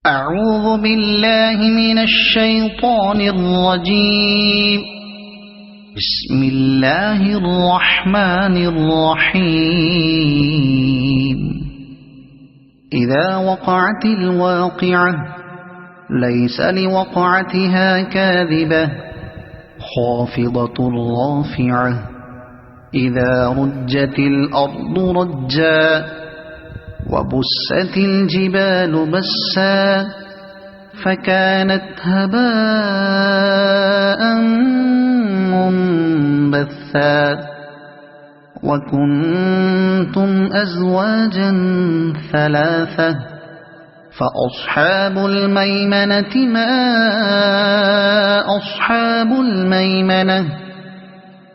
أعوذ بالله من الشيطان الرجيم. بسم الله الرحمن الرحيم. إذا وقعت الواقعة ليس لوقعتها كاذبة خافضة رافعة إذا رجت الأرض رجا وبست الجبال بسا فكانت هباء منبثا وكنتم أزواجا ثلاثة فأصحاب الميمنة ما أصحاب الميمنة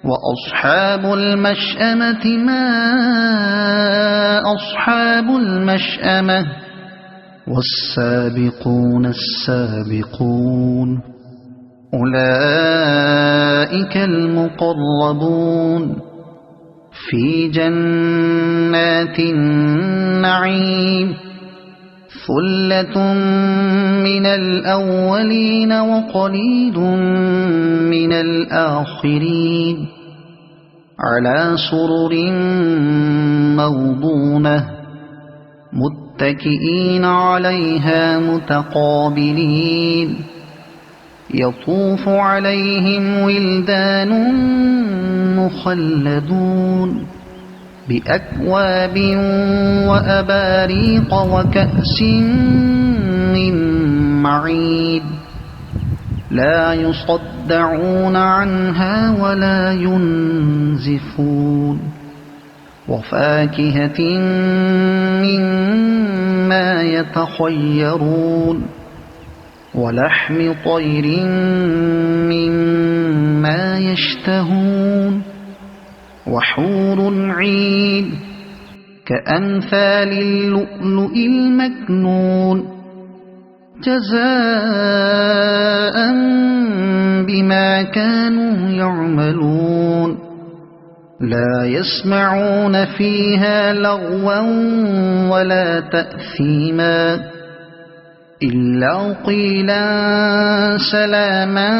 وأصحاب المشأمة ما أصحاب المشأمة والسابقون السابقون أولئك المقربون في جنات النعيم ثلة من الأولين وقليل من الآخرين على سرر موضونة متكئين عليها متقابلين يطوف عليهم ولدان مخلدون بأكواب وأباريق وكأس من معين لا يصدعون عنها ولا ينزفون وفاكهة مما يتخيرون ولحم طير مما يشتهون وحور عين كأمثال اللؤلؤ المكنون جزاء بما كانوا يعملون لا يسمعون فيها لغوا ولا تأثيما إلا قيلا سلاما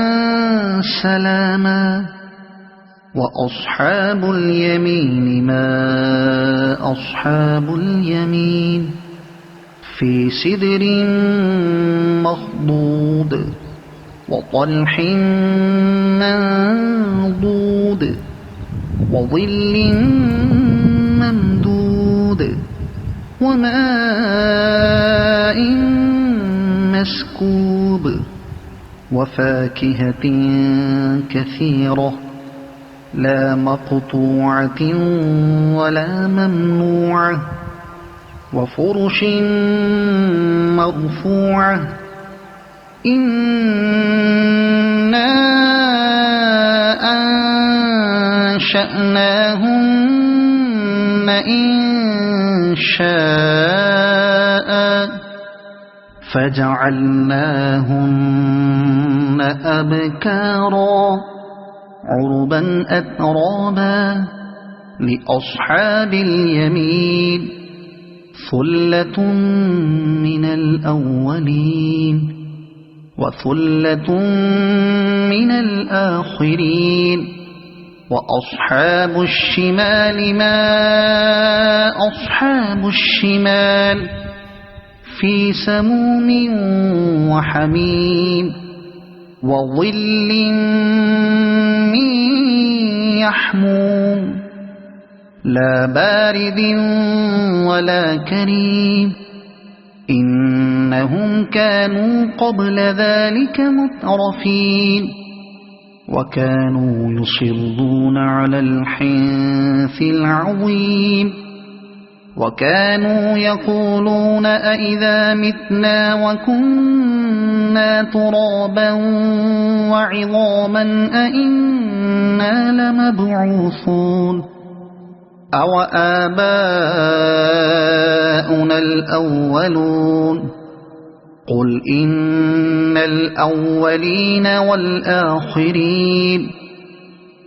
سلاما وأصحاب اليمين ما أصحاب اليمين في سدر مخضود وطلح منضود وظل ممدود وماء مسكوب وفاكهة كثيرة لا مقطوعة ولا ممنوعة وفرش مرفوعة إنا أنشأناهن إنشاء فجعلناهن أبكارا عربا أترابا لأصحاب اليمين ثلة من الأولين وثلة من الآخرين وأصحاب الشمال ما أصحاب الشمال في سموم وحميم وظل من يحموم لا بارد ولا كريم إنهم كانوا قبل ذلك مترفين وكانوا يصرون على الحنث العظيم وكانوا يقولون أئذا متنا وكنا ترابا وعظاما أئنا لمبعوثون أو آباؤنا الأولون قل إن الأولين والآخرين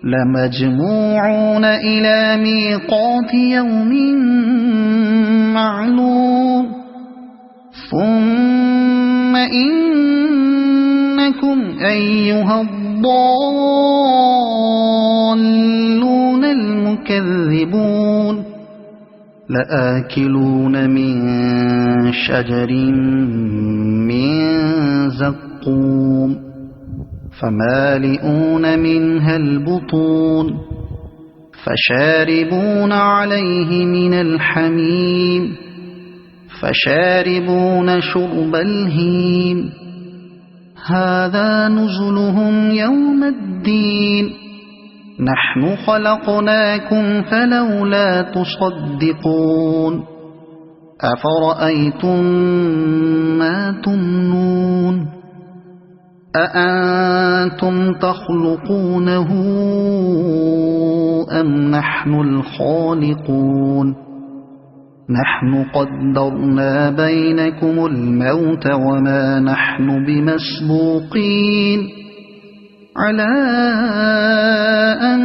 لمجموعون إلى ميقات يوم معلوم ثم إنكم أيها الضالون المكذبون لآكلون من شجر من زقوم فمالئون منها البطون فشاربون عليه من الحميم فشاربون شرب الهيم هذا نزلهم يوم الدين نحن خلقناكم فلولا تصدقون أفرأيتم ما تمنون أأنتم تخلقونه أم نحن الخالقون نحن قدرنا بينكم الموت وما نحن بمسبوقين على أن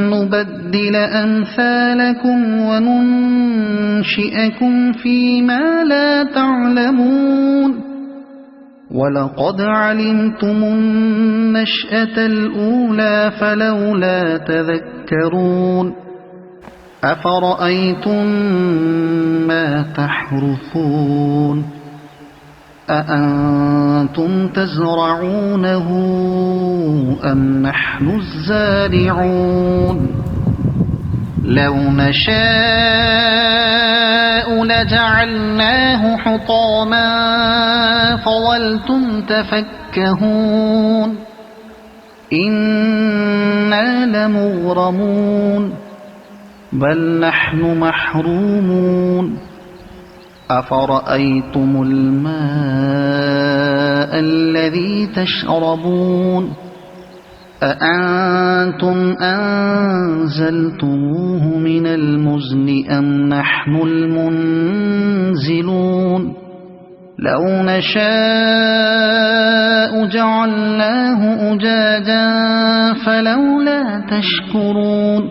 نبدل أمثالكم وننشئكم فيما لا تعلمون ولقد علمتم النشأة الأولى فلولا تذكرون أفرأيتم ما تحرثون أأنتم تزرعونه أم نحن الزارعون لو نشاء لجعلناه حطاما فظلتم تفكهون إنا لمغرمون بل نحن محرومون أفرأيتم الماء الذي تشربون أأنتم أنزلتموه من المزن أم نحن المنزلون لو نشاء جعلناه أجاجا فلولا تشكرون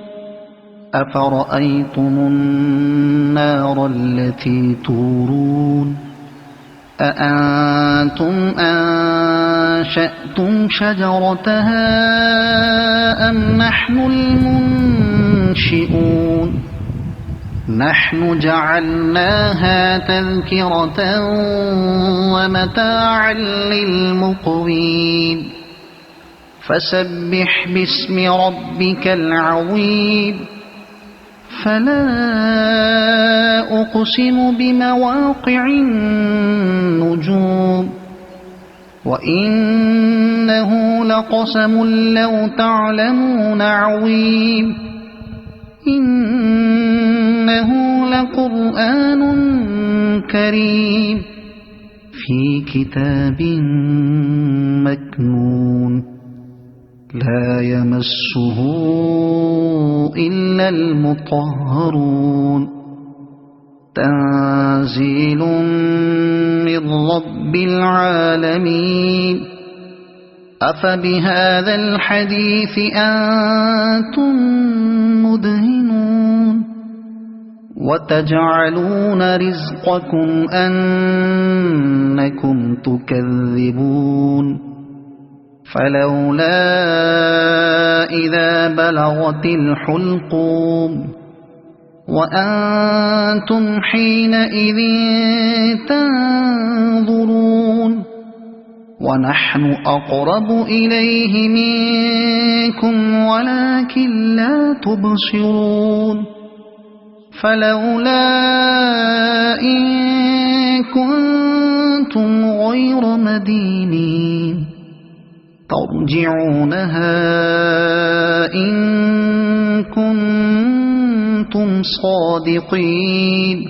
أفرأيتم النار التي تورون أأنتم أنشأتم شجرتها أم نحن المنشئون نحن جعلناها تذكرة ومتاعا للمقوين فسبح باسم ربك العظيم فلا أقسم بمواقع النجوم وإنه لقسم لو تعلمون عظيم إنه لقرآن كريم في كتاب مكنون لا يمسه إلا المطهرون تنزيل من رب العالمين أفبهذا الحديث أنتم مدهنون وتجعلون رزقكم أنكم تكذبون فلولا إذا بلغت الحلقوم وأنتم حينئذ تنظرون ونحن أقرب إليه منكم ولكن لا تبصرون فلولا إن كنتم غير مدينين ترجعونها إن كنتم صادقين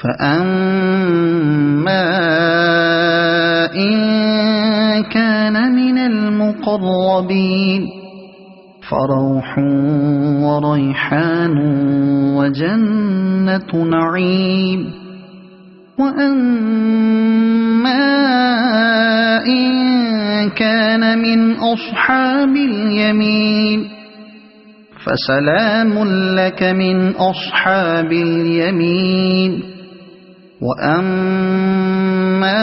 فأما إن كان من المقربين فروح وريحان وجنة نعيم وأما إن كان من أصحاب اليمين فسلام لك من أصحاب اليمين وأما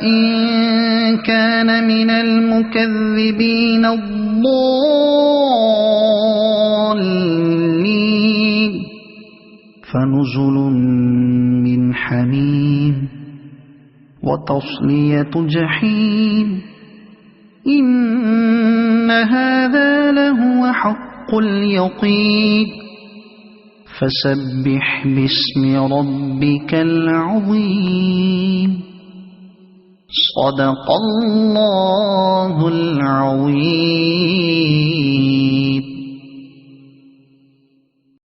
إن كان من المكذبين الضالين فنزل من حميم وتصلية جحيم إن هذا لهو حق اليقين فسبح باسم ربك العظيم صدق الله العظيم.